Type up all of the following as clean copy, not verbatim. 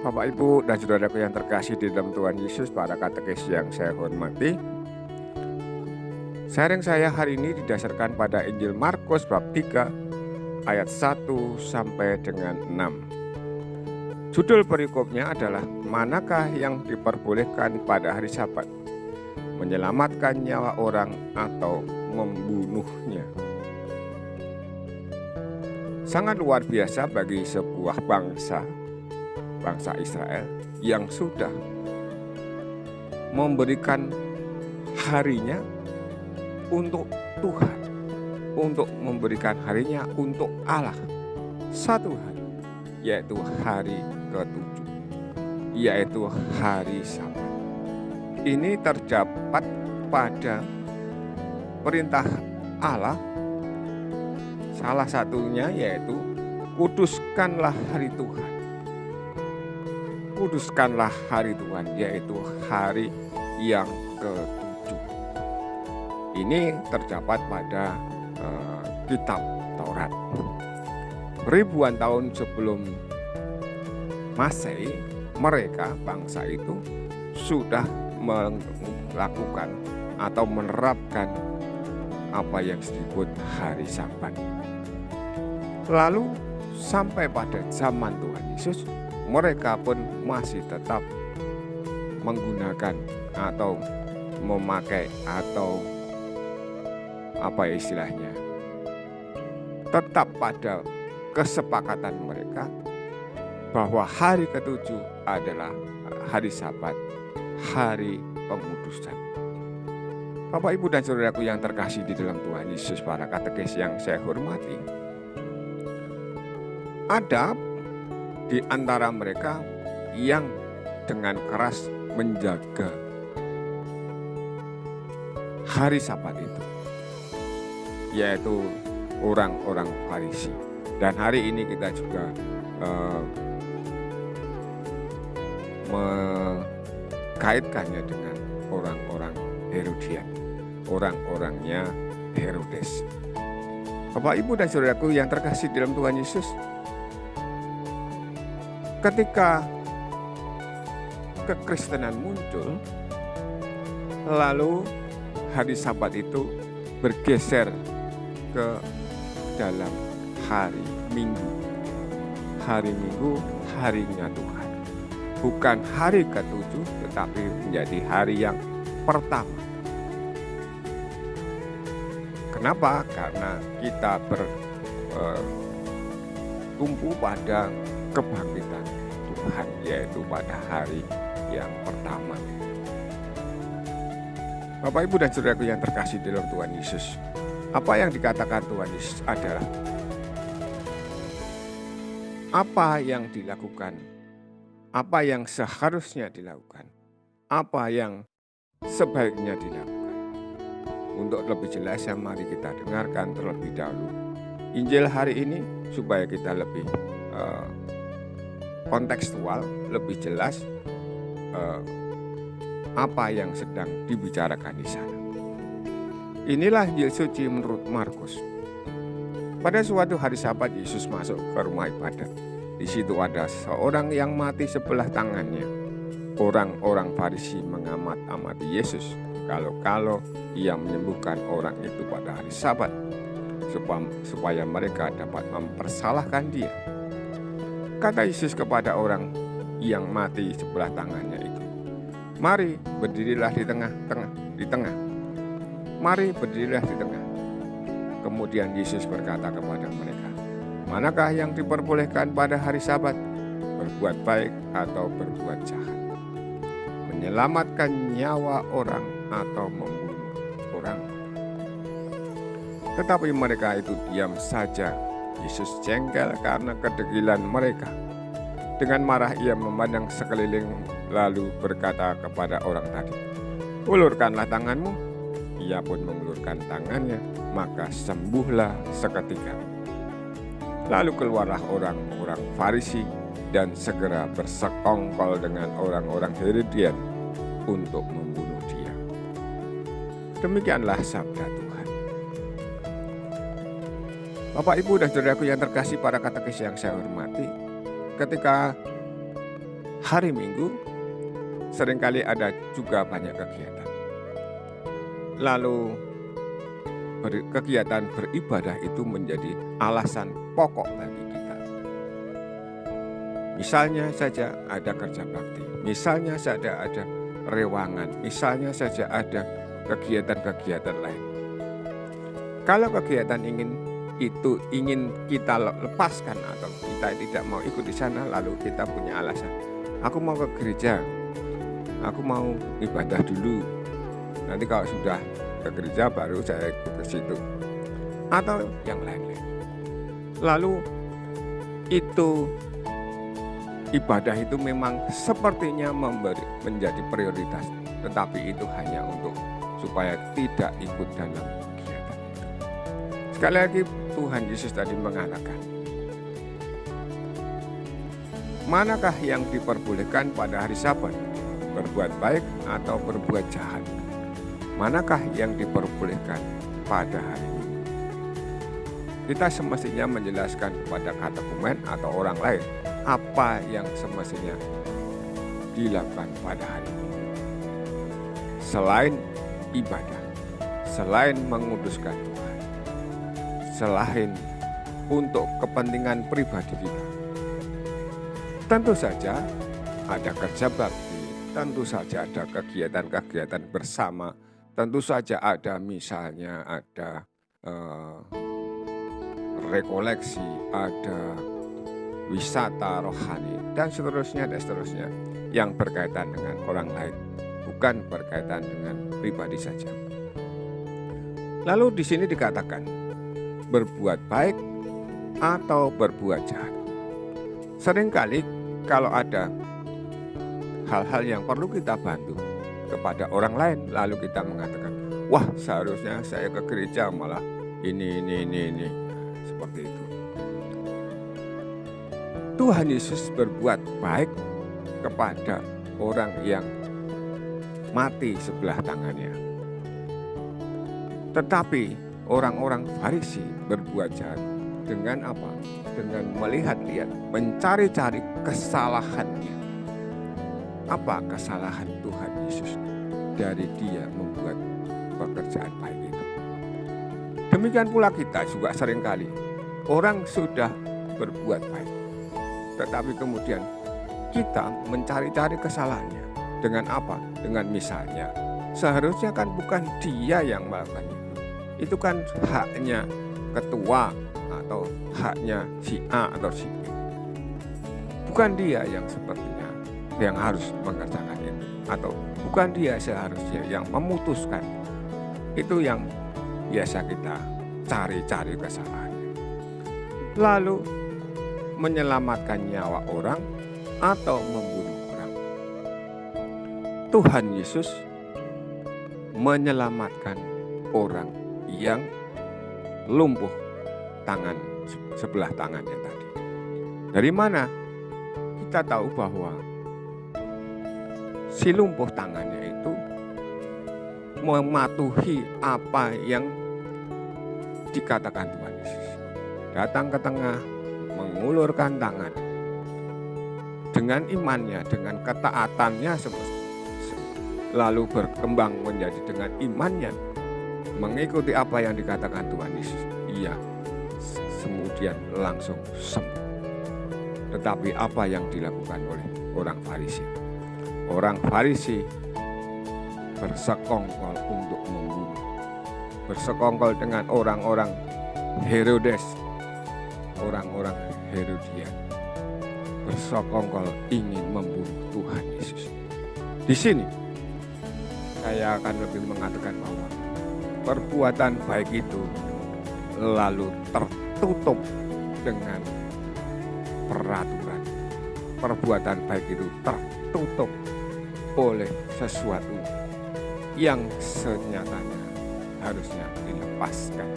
Bapak, Ibu, dan saudaraku yang terkasih di dalam Tuhan Yesus, para katekis yang saya hormati. Sharing saya hari ini didasarkan pada Injil Markus bab 3 ayat 1 sampai dengan 6. Judul perikopnya adalah manakah yang diperbolehkan pada hari Sabat? Menyelamatkan nyawa orang atau membunuhnya? Sangat luar biasa bagi sebuah bangsa Israel yang sudah memberikan harinya untuk Tuhan, untuk memberikan harinya untuk Allah. Satu hari, yaitu hari ke-7, yaitu hari Sabat. Ini terdapat pada perintah Allah. Salah satunya yaitu kuduskanlah hari Tuhan. Kuduskanlah hari Tuhan, yaitu hari yang ke-7. Ini terdapat pada kitab Taurat. Ribuan tahun sebelum Masehi, mereka bangsa itu sudah melakukan atau menerapkan apa yang disebut hari Sabat. Lalu sampai pada zaman Tuhan Yesus, mereka pun masih tetap menggunakan atau memakai atau apa istilahnya, tetap pada kesepakatan mereka bahwa hari ke-7 adalah hari Sabat, hari pengudusan. Bapak, Ibu, dan saudaraku yang terkasih di dalam Tuhan Yesus, para katekis yang saya hormati, ada di antara mereka yang dengan keras menjaga hari Sabat itu, yaitu orang-orang Farisi. Dan hari ini kita juga mengkaitkannya dengan orang-orang Herodian, orang-orangnya Herodes. Bapak, Ibu, dan saudaraku yang terkasih dalam Tuhan Yesus, ketika kekristenan muncul, lalu hari Sabat itu bergeser ke dalam hari Minggu. Hari Minggu, harinya Tuhan. Bukan hari ke-7, tetapi menjadi hari yang pertama. Kenapa? Karena kita bertumpu pada kebangkitan Tuhan, yaitu pada hari yang pertama. Bapak, Ibu, dan saudaraku yang terkasih dalam Tuhan Yesus, apa yang dikatakan Tuhan Yesus adalah apa yang dilakukan, apa yang seharusnya dilakukan, apa yang sebaiknya dilakukan. Untuk lebih jelasnya, mari kita dengarkan terlebih dahulu Injil hari ini supaya kita lebih kontekstual, lebih jelas apa yang sedang dibicarakan di sana. Inilah Injil suci menurut Markus. Pada suatu hari Sabat, Yesus masuk ke rumah ibadat. Di situ ada seorang yang mati sebelah tangannya. Orang-orang Farisi mengamat-amati Yesus kalau ia menyembuhkan orang itu pada hari Sabat, supaya mereka dapat mempersalahkan dia. Kata Yesus kepada orang yang mati sebelah tangannya itu, "Mari berdirilah di tengah. Mari berdirilah di tengah." Kemudian Yesus berkata kepada mereka, "Manakah yang diperbolehkan pada hari Sabat? Berbuat baik atau berbuat jahat? Menyelamatkan nyawa orang atau membunuh orang?" Tetapi mereka itu diam saja. Yesus jengkel karena kedegilan mereka. Dengan marah ia memandang sekeliling lalu berkata kepada orang tadi, "Ulurkanlah tanganmu." Ia pun mengulurkan tangannya, maka sembuhlah seketika. Lalu keluarlah orang-orang Farisi dan segera bersekongkol dengan orang-orang Herodian untuk membunuh dia. Demikianlah sabda Tuhan. Bapak, Ibu, dan saudaraku yang terkasih, para katekis yang saya hormati, ketika hari Minggu seringkali ada juga banyak kegiatan. Lalu kegiatan beribadah itu menjadi alasan pokok bagi kita. Misalnya saja ada kerja bakti, misalnya saja ada rewangan, misalnya saja ada kegiatan-kegiatan lain. Kalau kegiatan ingin kita lepaskan atau kita tidak mau ikut di sana, lalu kita punya alasan. Aku mau ke gereja, aku mau ibadah dulu. Nanti kalau sudah ke gereja baru saya ikut ke situ. Atau yang lain-lain. Lalu itu ibadah itu memang sepertinya menjadi prioritas. Tetapi itu hanya untuk supaya tidak ikut dalam kegiatan itu. Sekali lagi Tuhan Yesus tadi mengatakan, manakah yang diperbolehkan pada hari Sabat? Berbuat baik atau berbuat jahat? Manakah yang diperbolehkan pada hari Minggu? Kita semestinya menjelaskan kepada katekumen atau orang lain apa yang semestinya dilakukan pada hari Minggu. Selain ibadah, selain menguduskan Tuhan, selain untuk kepentingan pribadi kita. Tentu saja ada kerja bakti, tentu saja ada kegiatan-kegiatan bersama, tentu saja ada misalnya ada rekoleksi, ada wisata rohani, dan seterusnya yang berkaitan dengan orang lain, bukan berkaitan dengan pribadi saja. Lalu di sini dikatakan berbuat baik atau berbuat jahat. Seringkali kalau ada hal-hal yang perlu kita bantu kepada orang lain, lalu kita mengatakan, wah seharusnya saya ke gereja malah ini. Seperti itu. Tuhan Yesus berbuat baik kepada orang yang mati sebelah tangannya. Tetapi orang-orang Farisi berbuat jahat dengan apa? Dengan melihat-lihat, mencari-cari kesalahannya. Apa kesalahan Tuhan Yesus dari dia membuat pekerjaan baik itu? Demikian pula kita juga seringkali orang sudah berbuat baik, tetapi kemudian kita mencari-cari kesalahannya. Dengan apa? Dengan misalnya, seharusnya kan bukan dia yang melakukan itu. Itu kan haknya ketua atau haknya si A atau si B. Bukan dia yang sepertinya yang harus mengerjakan itu. Atau bukan dia seharusnya yang memutuskan. Itu yang biasa kita cari-cari kesalahannya. Lalu menyelamatkan nyawa orang atau membunuh orang. Tuhan Yesus menyelamatkan orang yang lumpuh sebelah tangannya tadi. Dari mana kita tahu bahwa si lumpuh tangannya itu mematuhi apa yang dikatakan Tuhan Yesus. Datang ke tengah, mengulurkan tangan. Dengan imannya, dengan ketaatannya, lalu berkembang menjadi dengan imannya, mengikuti apa yang dikatakan Tuhan Yesus. Ia kemudian langsung sembuh. Tetapi apa yang dilakukan oleh orang Farisi? Orang Farisi bersekongkol untuk membunuh. Bersekongkol dengan orang-orang Herodes, orang-orang Herodian. Bersekongkol ingin membunuh Tuhan Yesus. Di sini saya akan lebih mengatakan bahwa perbuatan baik itu lalu tertutup dengan peraturan. Perbuatan baik itu tertutup oleh sesuatu yang senyatanya harusnya dilepaskan,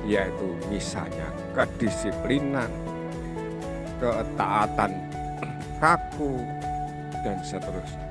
yaitu misalnya kedisiplinan, ketaatan kaku, dan seterusnya.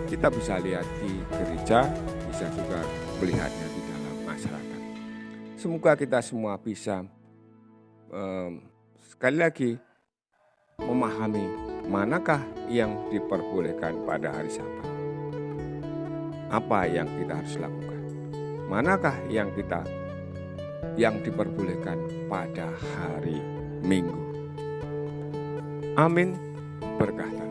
Kita bisa lihat di gereja, bisa juga melihatnya di dalam masyarakat. Semoga kita semua bisa sekali lagi memahami manakah yang diperbolehkan pada hari Sabat. Apa yang kita harus lakukan? Manakah yang diperbolehkan pada hari Minggu? Amin. Berkah.